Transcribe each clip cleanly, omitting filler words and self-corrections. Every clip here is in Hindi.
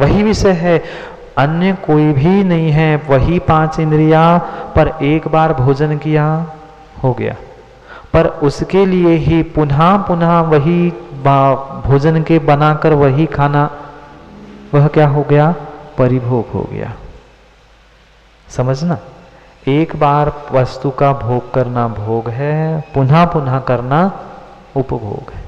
वही विषय है, अन्य कोई भी नहीं है। वही 5 इंद्रियां, पर एक बार भोजन किया हो गया, पर उसके लिए ही पुनः पुनः वही भोजन के बनाकर वही खाना, वह क्या हो गया? परिभोग हो गया। समझना, एक बार वस्तु का भोग करना भोग है, पुनः पुनः करना उपभोग है।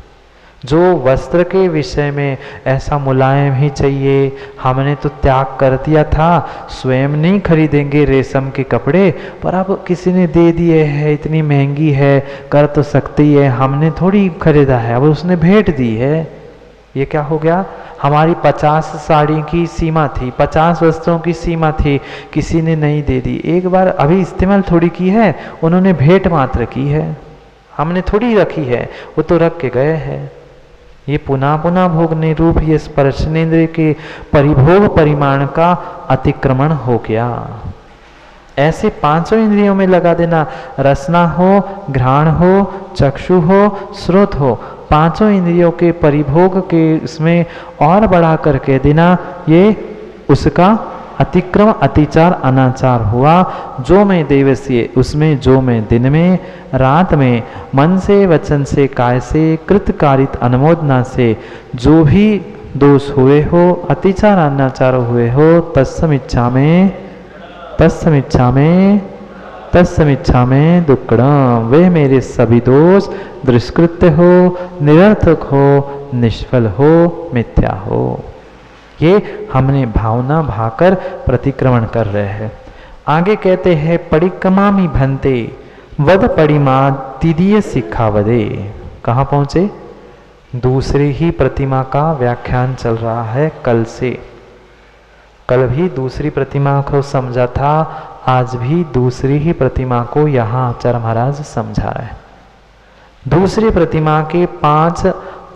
जो वस्त्र के विषय में ऐसा मुलायम ही चाहिए, हमने तो त्याग कर दिया था, स्वयं नहीं खरीदेंगे रेशम के कपड़े, पर अब किसी ने दे दिए है, इतनी महंगी है, कर तो सकती है, हमने थोड़ी खरीदा है, अब उसने भेंट दी है। ये क्या हो गया? हमारी 50 साड़ी की सीमा थी, 50 वस्त्रों की सीमा थी, किसी ने नहीं दे दी। एक बार अभी इस्तेमाल थोड़ी की है, उन्होंने भेंट मात्र की है, हमने थोड़ी रखी है, वो तो रख के गए हैं। ये पुनः पुनः भोगने रूप ये स्पर्शनेन्द्रिय के परिभोग परिमाण का अतिक्रमण हो गया। ऐसे 5 इंद्रियों में लगा देना, रसना हो, घ्राण हो, चक्षु हो, श्रोत हो, 5 इंद्रियों के परिभोग के इसमें और बढ़ा करके देना, ये उसका अतिक्रम, अतिचार, अनाचार हुआ। जो मैं देवस्य उसमें, जो मैं दिन में, रात में, मन से, वचन से, काय से, कृतकारित अनुमोदना से जो भी दोष हुए हो, अतिचार अनाचार हुए हो, तत्समिच्छा में दुक्कड़म, वे मेरे सभी दोष दुष्कृत्य हो, निरर्थक हो, निष्फल हो, मिथ्या हो। ये हमने भावना भाकर प्रतिक्रमण कर रहे हैं। आगे कहते हैं परिक्रमामि भंते वद परिमा तिदीय सिखावदे। कहाँ पहुंचे? दूसरी ही प्रतिमा का व्याख्यान चल रहा है कल से। कल भी दूसरी प्रतिमा को समझा था, आज भी दूसरी ही प्रतिमा को यहाँ आचार्य महाराज समझा रहे हैं। दूसरी प्रतिमा के 5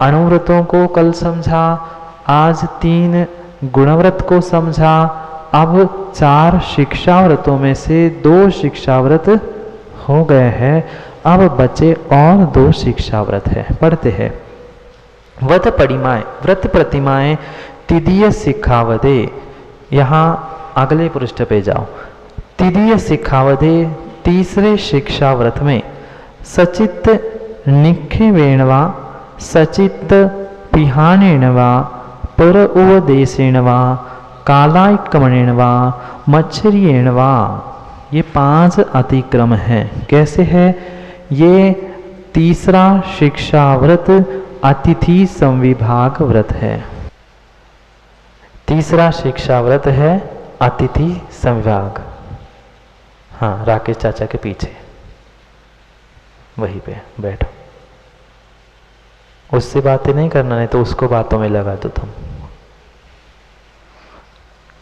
अणुव्रतों को कल समझा, आज 3 गुणव्रत को समझा। अब 4 शिक्षाव्रतों में से 2 शिक्षाव्रत हो गए हैं, अब बचे और 2 शिक्षाव्रत है। पढ़ते हैं, व्रत परिमाएं, व्रत प्रतिमाएं तिदीय सिखावदे। यहाँ अगले पृष्ठ पे जाओ। तिदीय सिखावदे, तीसरे शिक्षाव्रत में सचित निखेवेणवा, सचित पिहानेन वा, पर उपदेशेन वा, कालायकमणेन वा, मच्छरियेण वा, ये 5 अतिक्रम हैं। कैसे है? ये तीसरा शिक्षाव्रत अतिथि संविभाग व्रत है। तीसरा शिक्षाव्रत है अतिथि संविभाग। हाँ, राकेश चाचा के पीछे वहीं पे बैठो, उससे बातें नहीं करना, नहीं तो उसको बातों में लगा दो तुम।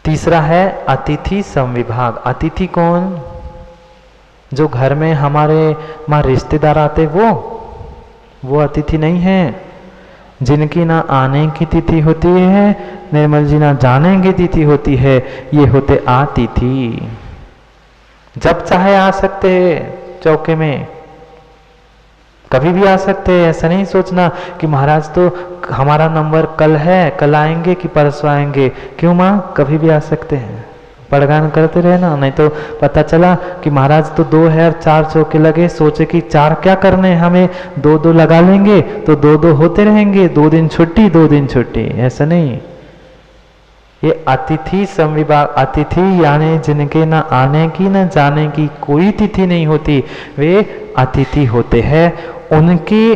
तीसरा है अतिथि संविभाग। अतिथि कौन? जो घर में हमारे मां रिश्तेदार आते वो अतिथि नहीं है। जिनकी ना आने की तिथि होती है, निर्मल जी ना जाने की तिथि होती है, ये होते अतिथि। जब चाहे आ सकते हैं चौके में, कभी भी आ सकते हैं। ऐसा नहीं सोचना कि महाराज तो हमारा नंबर कल है, कल आएंगे कि परसों आएंगे। क्यों माँ? कभी भी आ सकते हैं। पड़गान करते रहे ना, नहीं तो पता चला कि महाराज तो 2 है और 4 चौके लगे, सोचे कि 4 क्या करने, हमें 2-2 लगा लेंगे तो 2-2 होते रहेंगे, 2 दिन छुट्टी 2 दिन छुट्टी। ऐसा नहीं। ये अतिथि संविभाग, अतिथि यानी जिनके न आने की न जाने की कोई तिथि नहीं होती, वे अतिथि होते हैं। उनके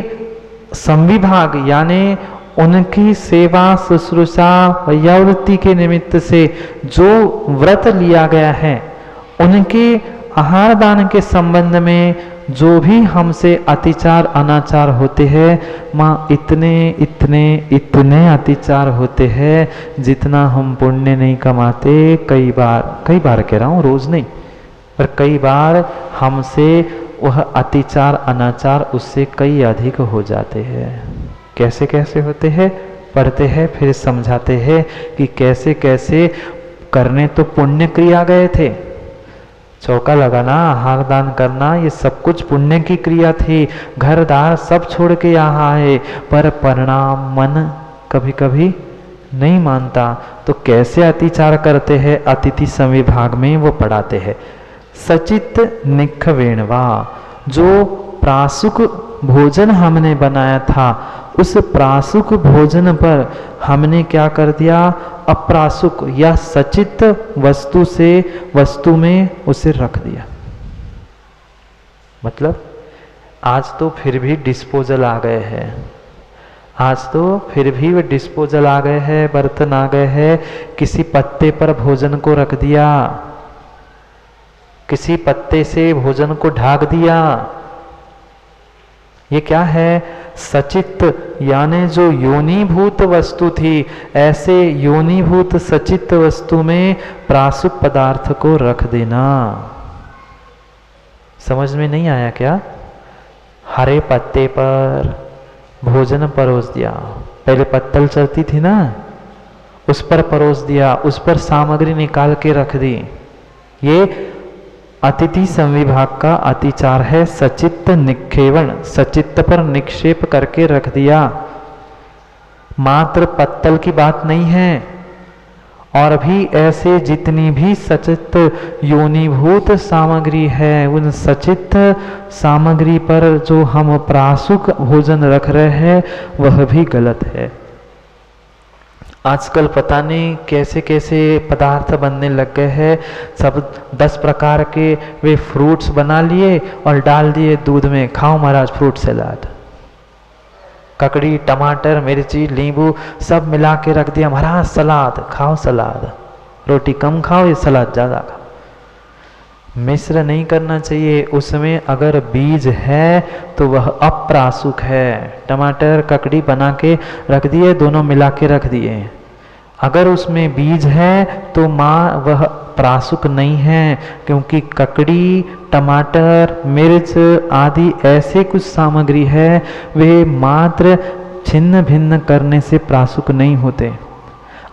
संविभाग यानी उनकी सेवा शुश्रूषा वैयावृत्ति के निमित्त से जो व्रत लिया गया है, उनके आहार दान के संबंध में जो भी हमसे अतिचार अनाचार होते हैं, माँ इतने इतने इतने अतिचार होते हैं जितना हम पुण्य नहीं कमाते। कई बार कह रहा हूँ, रोज नहीं, पर कई बार हमसे वह अतिचार अनाचार उससे कई अधिक हो जाते हैं। कैसे कैसे होते हैं? पढ़ते हैं, फिर समझाते हैं कि कैसे कैसे करने तो पुण्य क्रिया गए थे। चौका लगाना, आहार दान करना, ये सब कुछ पुण्य की क्रिया थी। घर दार सब छोड़ के यहाँ आए, पर परिणाम मन कभी कभी नहीं मानता तो कैसे अतिचार करते हैं? अतिथि संविभाग में वो पढ़ाते हैं। सचित निखवेणवा, जो प्रासुक भोजन हमने बनाया था उस प्रासुक भोजन पर हमने क्या कर दिया? अप्रासुक या सचित वस्तु में उसे रख दिया। मतलब आज तो फिर भी डिस्पोजल आ गए हैं, आज तो फिर भी वे डिस्पोजल आ गए हैं, बर्तन आ गए हैं। किसी पत्ते पर भोजन को रख दिया, किसी पत्ते से भोजन को ढाक दिया। ये क्या है? सचित, यानी जो योनिभूत वस्तु थी, ऐसे योनिभूत सचित वस्तु में प्रासुक पदार्थ को रख देना। समझ में नहीं आया क्या? हरे पत्ते पर भोजन परोस दिया, पहले पत्तल चलती थी ना, उस पर परोस दिया, उस पर सामग्री निकाल के रख दी। ये अतिथि संविभाग का अतिचार है। सचित्त निक्षेपण, सचित्त पर निक्षेप करके रख दिया। मात्र पत्तल की बात नहीं है, और भी ऐसे जितनी भी सचित्त योनिभूत सामग्री है, उन सचित्त सामग्री पर जो हम प्रासुक भोजन रख रहे हैं वह भी गलत है। आजकल पता नहीं कैसे कैसे पदार्थ बनने लग गए हैं। सब 10 प्रकार के वे फ्रूट्स बना लिए और डाल दिए दूध में, खाओ महाराज फ्रूट सलाद। ककड़ी, टमाटर, मिर्ची, नींबू सब मिला के रख दिया, महाराज सलाद खाओ, सलाद। रोटी कम खाओ, ये सलाद ज़्यादा खाओ। मिश्र नहीं करना चाहिए। उसमें अगर बीज है तो वह अप्रासुक है। टमाटर, ककड़ी बना के रख दिए, दोनों मिला के रख दिए, अगर उसमें बीज है तो वह प्रासुक नहीं है, क्योंकि ककड़ी, टमाटर, मिर्च आदि ऐसे कुछ सामग्री है वे मात्र छिन्न भिन्न करने से प्रासुक नहीं होते।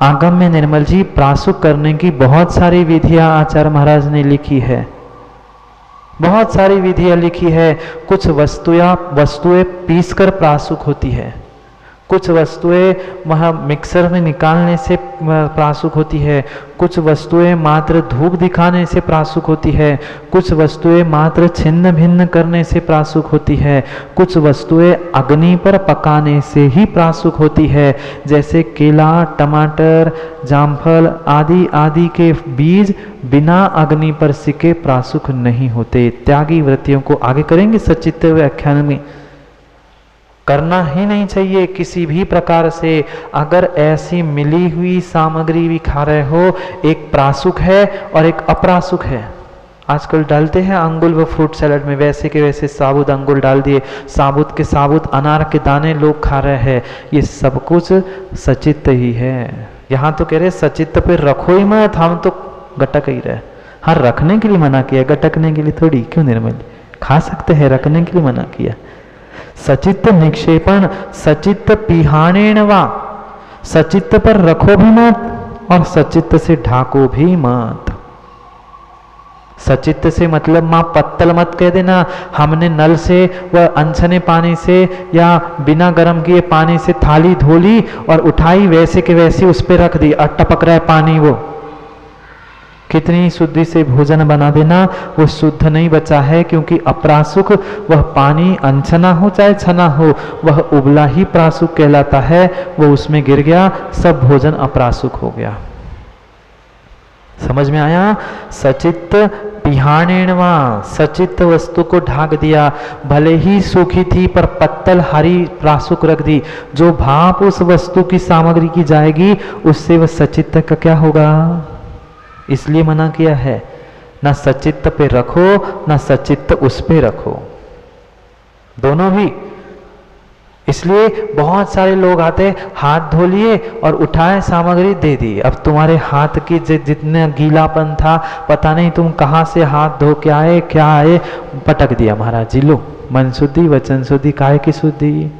आगम में निर्मल जी प्रासुक करने की बहुत सारी विधियां आचार्य महाराज ने लिखी है, बहुत सारी विधियां लिखी है। कुछ वस्तुएं पीसकर प्रासुक होती है, कुछ वस्तुएं वह मिक्सर में निकालने से प्रासुक होती है, कुछ वस्तुएं मात्र धूप दिखाने से प्रासुक होती है, कुछ वस्तुएं मात्र छिन्न भिन्न करने से प्रासुक होती है, कुछ वस्तुएं अग्नि पर पकाने से ही प्रासुक होती है। जैसे केला, टमाटर, जामफल आदि आदि के बीज बिना अग्नि पर सिके प्रासुक नहीं होते। त्यागी वृत्तियों को आगे करेंगे सचित्त व्याख्यान में। करना ही नहीं चाहिए किसी भी प्रकार से। अगर ऐसी मिली हुई सामग्री भी खा रहे हो, एक प्रासुक है और एक अप्रासुक है। आजकल डालते हैं अंगुल वो फ्रूट सैलेड में, वैसे के वैसे साबुत अंगुल डाल दिए, साबुत के साबुत अनार के दाने लोग खा रहे हैं। ये सब कुछ सचित्त ही है। यहाँ तो कह रहे सचित्त पे रखो ही मत, हम तो गटक ही रहे। हाँ, रखने के लिए मना किया, गटकने के लिए थोड़ी। क्यों निर्मल? खा सकते हैं, रखने के लिए मना किया। सचित्त निक्षेपण, सचित्त पिहाणेन वा, सचित्त पर रखो भी मत और सचित्त से ढाको भी मत। सचित्त से मतलब मां पत्तल मत कह देना। हमने नल से व अनछने पानी से या बिना गर्म किए पानी से थाली धो ली और उठाई, वैसे के वैसे उस पर रख दी, टपक रहा है पानी, वो कितनी शुद्धि से भोजन बना देना, वो शुद्ध नहीं बचा है। क्योंकि अप्रासुक वह पानी अनछना हो चाहे छना हो, वह उबला ही प्रासुक कहलाता है। वो उसमें गिर गया, सब भोजन अप्रासुक हो गया। समझ में आया? सचित्त पिहाणेणवा, सचित्त वस्तु को ढाक दिया, भले ही सूखी थी पर पत्तल हरी प्रासुक रख दी। जो भाप उस वस्तु की सामग्री की जाएगी उससे वह सचित्त का क्या होगा? इसलिए मना किया है, ना सचित्त पे रखो ना सचित्त उस पे रखो, दोनों भी। इसलिए बहुत सारे लोग आते, हाथ धो लिए और उठाए सामग्री दे दी। अब तुम्हारे हाथ की जितना गीलापन था, पता नहीं तुम कहाँ से हाथ धो के आए, क्या आए, पटक दिया महाराज जी। लो, मन शुद्धि, वचन शुद्धि, काय की शुद्धि?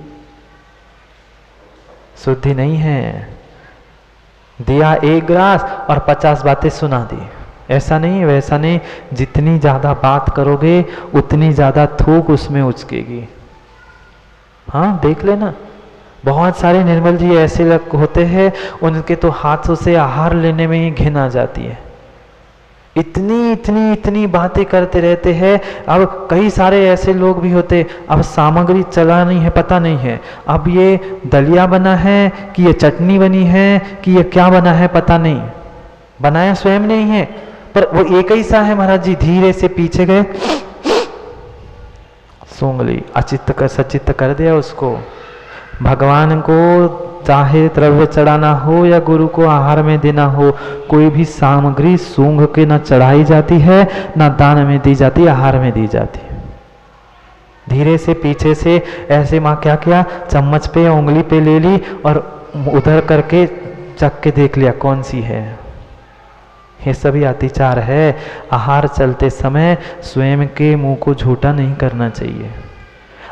शुद्धि नहीं है। दिया 1 ग्लास और 50 बातें सुना दी, ऐसा नहीं, वैसा नहीं। जितनी ज्यादा बात करोगे उतनी ज्यादा थूक उसमें उचकेगी। हाँ, देख लेना, बहुत सारे निर्मल जी ऐसे लोग होते हैं, उनके तो हाथों से आहार लेने में ही घिन आ जाती है। इतनी इतनी इतनी बातें करते रहते हैं। अब कई सारे ऐसे लोग भी होते, अब सामग्री चला नहीं है, पता नहीं है अब ये दलिया बना है कि ये चटनी बनी है कि ये क्या बना है, पता नहीं, बनाया स्वयं नहीं है, पर वो एक ही सा है। महाराज जी धीरे से पीछे गए, सूंघ ली, अचित्त कर सचित्त कर दिया उसको। भगवान को चाहे द्रव्य चढ़ाना हो या गुरु को आहार में देना हो, कोई भी सामग्री सूंघ के न चढ़ाई जाती है, न दान में दी जाती, आहार में दी जाती है। धीरे से पीछे से ऐसे माँ क्या किया, चम्मच पे उंगली पे ले ली और उधर करके चख के देख लिया कौन सी है। ये सभी अतिचार है। आहार चलते समय स्वयं के मुंह को झूठा नहीं करना चाहिए।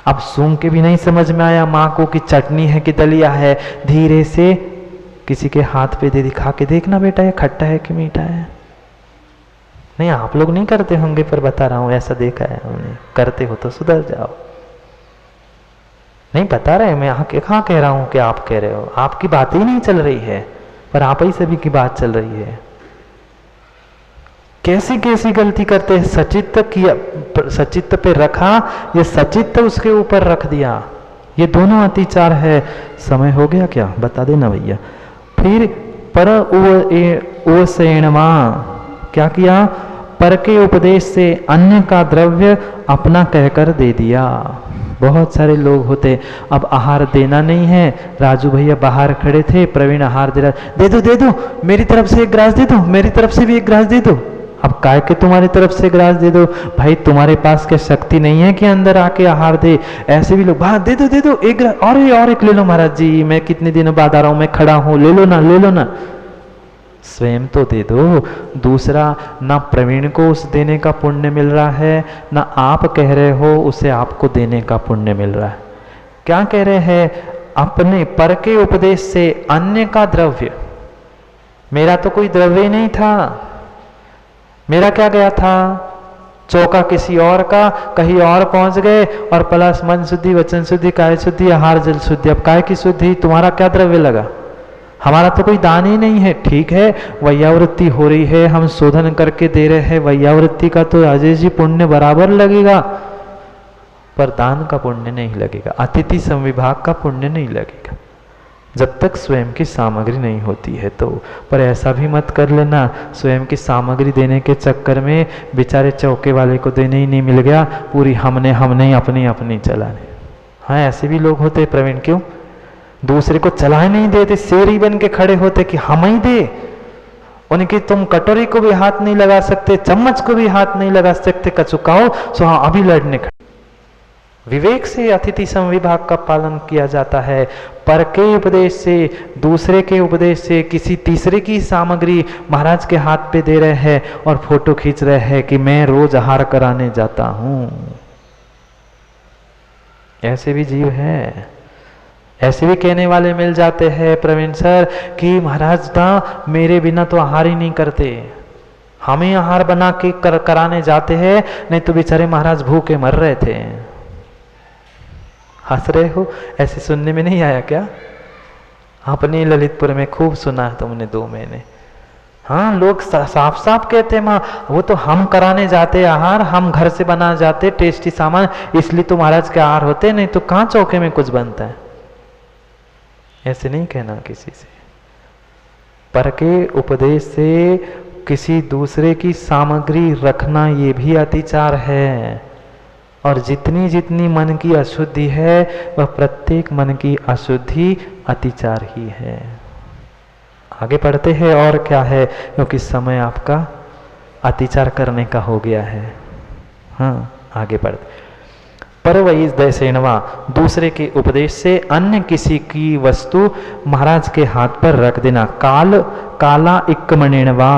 अब सूंघ के भी नहीं समझ में आया माँ को कि चटनी है कि दलिया है, धीरे से किसी के हाथ पे दे दिखा के देखना बेटा ये खट्टा है कि मीठा है। नहीं आप लोग नहीं करते होंगे पर बता रहा हूं, ऐसा देखा है हमने। करते हो तो सुधर जाओ। नहीं बता रहे, मैं कहाँ कह रहा हूं कि आप कह रहे हो, आपकी बात ही नहीं चल रही है, पर आप ही सभी की बात चल रही है। कैसी कैसी गलती करते हैं। सचित्त किया, सचित्त पे रखा या सचित्त उसके ऊपर रख दिया, ये दोनों अतिचार है। समय हो गया क्या, बता देना भैया। फिर पर ओसेणवा क्या किया, पर के उपदेश से अन्य का द्रव्य अपना कहकर दे दिया। बहुत सारे लोग होते, अब आहार देना नहीं है, राजू भैया बाहर खड़े थे, प्रवीण आहार दे रहा, दे दो मेरी तरफ से एक ग्रास दे दो, मेरी तरफ से भी एक ग्रास दे दो। अब काय के तुम्हारी तरफ से ग्रास दे दो भाई, तुम्हारे पास क्या शक्ति नहीं है कि अंदर आके आहार दे। ऐसे भी लोग दे दो एक ग्रास और एक ले लो महाराज जी, मैं कितने दिनों बाद आ रहा हूं, मैं खड़ा हूं, ले लो ना। स्वयं तो दे दो। दूसरा, ना प्रवीण को उस देने का पुण्य मिल रहा है, ना आप कह रहे हो उसे आपको देने का पुण्य मिल रहा है। क्या कह रहे हैं, अपने पर के उपदेश से अन्य का द्रव्य, मेरा तो कोई द्रव्य ही नहीं था, मेरा क्या गया था, चौका किसी और का, कहीं और पहुंच गए, और प्लस मन शुद्धि, वचन शुद्धि, काय शुद्धि, आहार जल शुद्धि। अब काय की शुद्धि, तुम्हारा क्या द्रव्य लगा, हमारा तो कोई दान ही नहीं है। ठीक है वैयावृत्ति हो रही है, हम शोधन करके दे रहे हैं, वैयावृत्ति का तो अजय जी पुण्य बराबर लगेगा, पर दान का पुण्य नहीं लगेगा, अतिथि संविभाग का पुण्य नहीं लगेगा जब तक स्वयं की सामग्री नहीं होती है तो। पर ऐसा भी मत कर लेना स्वयं की सामग्री देने के चक्कर में बेचारे चौके वाले को देने ही नहीं मिल गया, पूरी हमने अपनी चलाने। हाँ ऐसे भी लोग होते प्रवीण, क्यों दूसरे को चलाए नहीं देते, शेर ही बन के खड़े होते कि हम ही दे। उनकी तुम कटोरी को भी हाथ नहीं लगा सकते, चम्मच को भी हाथ नहीं लगा सकते, कचुकाओ सो हाँ अभी लड़ने खड़े। विवेक से अतिथि संविभाग का पालन किया जाता है। पर के उपदेश से, दूसरे के उपदेश से, किसी तीसरे की सामग्री महाराज के हाथ पे दे रहे हैं और फोटो खींच रहे हैं कि मैं रोज आहार कराने जाता हूं। ऐसे भी जीव है। ऐसे भी कहने वाले मिल जाते हैं प्रवीण सर कि महाराज ना मेरे बिना तो आहार ही नहीं करते, हम ही आहार बना के कराने जाते हैं, नहीं तो बेचारे महाराज भूखे मर रहे थे। हंस रहे हो, ऐसे सुनने में नहीं आया क्या? अपने ललितपुर में खूब सुना तुमने 2 महीने। हाँ लोग साफ साफ कहते हैं माँ वो तो हम कराने जाते आहार, हम घर से बना जाते टेस्टी सामान, इसलिए तो महाराज के आहार होते, नहीं तो कहाँ चौके में कुछ बनता है। ऐसे नहीं कहना किसी से। पर के उपदेश से किसी दूसरे की सामग्री रखना ये भी अतिचार है। और जितनी जितनी मन की अशुद्धि है वह प्रत्येक मन की अशुद्धि अतिचार ही है। आगे पढ़ते हैं और क्या है, क्योंकि समय आपका अतिचार करने का हो गया है। हाँ आगे पढ़ते। पर वही दैसेणवा, दूसरे के उपदेश से अन्य किसी की वस्तु महाराज के हाथ पर रख देना। काला इक्कमणेणवा,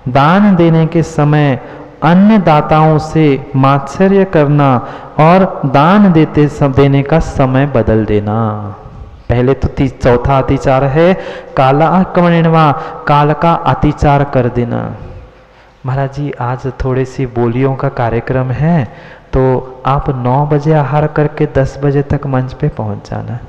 दान देने के समय अन्य दाताओं से मात्सर्य करना और दान देने का समय बदल देना। पहले तो चौथा अतिचार है काला आक्रमणवा, काल का अतिचार कर देना। महाराज जी आज थोड़ी सी बोलियों का कार्यक्रम है तो आप 9 बजे आहार करके 10 बजे तक मंच पे पहुंच जाना।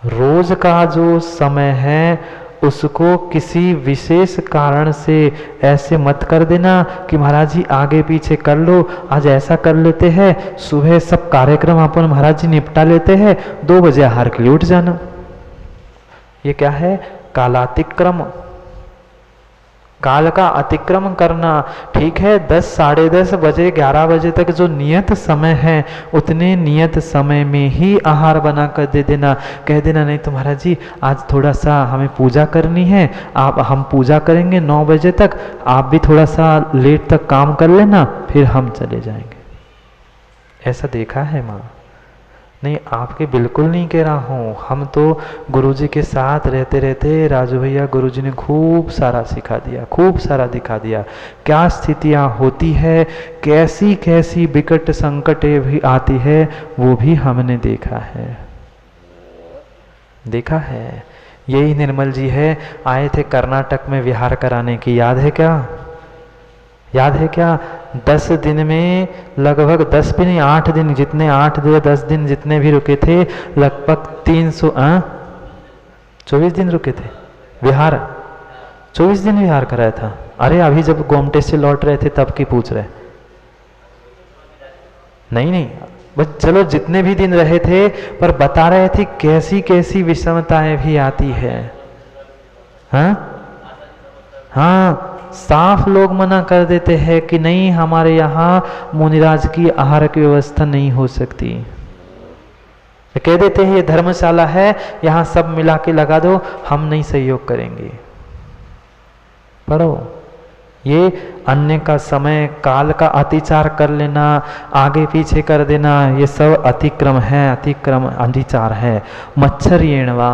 रोज का जो समय है उसको किसी विशेष कारण से ऐसे मत कर देना कि महाराज जी आगे पीछे कर लो, आज ऐसा कर लेते हैं, सुबह सब कार्यक्रम अपन महाराज जी निपटा लेते हैं, 2 बजे आहार के लिए उठ जाना। ये क्या है? कालातिक्रम, काल का अतिक्रम करना। ठीक है, 10, साढ़े 10 बजे 11 बजे तक जो नियत समय है उतने नियत समय में ही आहार बना कर दे देना। कह देना नहीं तो महाराज जी आज थोड़ा सा हमें पूजा करनी है, हम पूजा करेंगे 9 बजे तक, आप भी थोड़ा सा लेट तक काम कर लेना, फिर हम चले जाएंगे। ऐसा देखा है माँ? नहीं, आपके बिल्कुल नहीं कह रहा हूँ। हम तो गुरुजी के साथ रहते रहते राजू भैया गुरुजी ने खूब सारा सिखा दिया, खूब सारा दिखा दिया, क्या स्थितियाँ होती है, कैसी कैसी विकट संकटें भी आती है, वो भी हमने देखा है, देखा है। यही निर्मल जी है, आए थे कर्नाटक में विहार कराने की, याद है क्या? याद है क्या? 10 दिन में लगभग 10 भी नहीं, 8 दिन, जितने 8 दिन 10 दिन जितने भी रुके थे, लगभग 24 दिन रुके थे विहार। 24 दिन विहार कराया था। अरे अभी जब गोमटे से लौट रहे थे तब की पूछ रहे? नहीं, बस चलो जितने भी दिन रहे थे, पर बता रहे थे कैसी कैसी विषमताएं भी आती है। हाँ, साफ लोग मना कर देते हैं कि नहीं, हमारे यहाँ मुनिराज की आहार की व्यवस्था नहीं हो सकती। कह देते हैं ये धर्मशाला है, यहाँ सब मिला के लगा दो, हम नहीं सहयोग करेंगे। पढ़ो, ये अन्य का समय, काल का अतिचार कर लेना, आगे पीछे कर देना, ये सब अतिक्रम है, अतिक्रम अतिचार है। मच्छर्येणवा,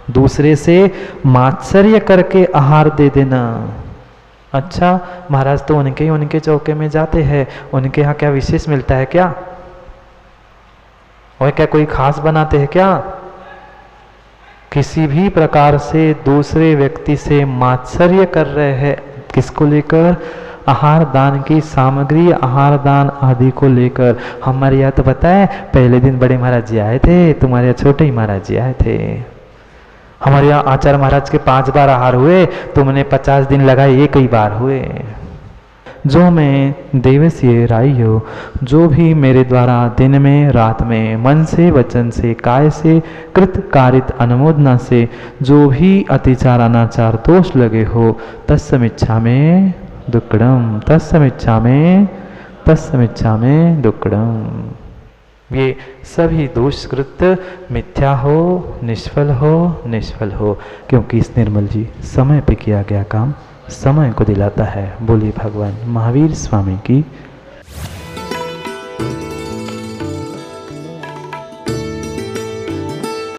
दूसरे से मात्सर्य करके आहार दे देना। अच्छा महाराज तो उनके चौके में जाते हैं, उनके यहाँ क्या विशेष मिलता है क्या? और क्या कोई खास बनाते हैं क्या? किसी भी प्रकार से दूसरे व्यक्ति से मात्सर्य कर रहे हैं, किसको लेकर? आहार दान की सामग्री, आहार दान आदि को लेकर। हमारे यहाँ तो बताए, पहले दिन बड़े महाराज जी आए थे, तुम्हारे यहाँ छोटे ही महाराज जी आए थे। हमारे यहाँ आचार्य महाराज के 5 बार आहार हुए, तुमने 50 दिन लगाए, एक ही बार हुए। जो मैं देवस्य राइयो, जो भी मेरे द्वारा दिन में रात में मन से वचन से काय से कृत कारित अनुमोदना से जो भी अतिचार अनाचार दोष लगे हो, तत्समिच्छा में दुक्कडम, तत्समिच्छा में दुक्कडम। ये सभी दुष्कृत्य मिथ्या हो, निष्फल हो, क्योंकि इस निर्मल जी समय पे किया गया काम समय को दिलाता है। बोलिए भगवान महावीर स्वामी की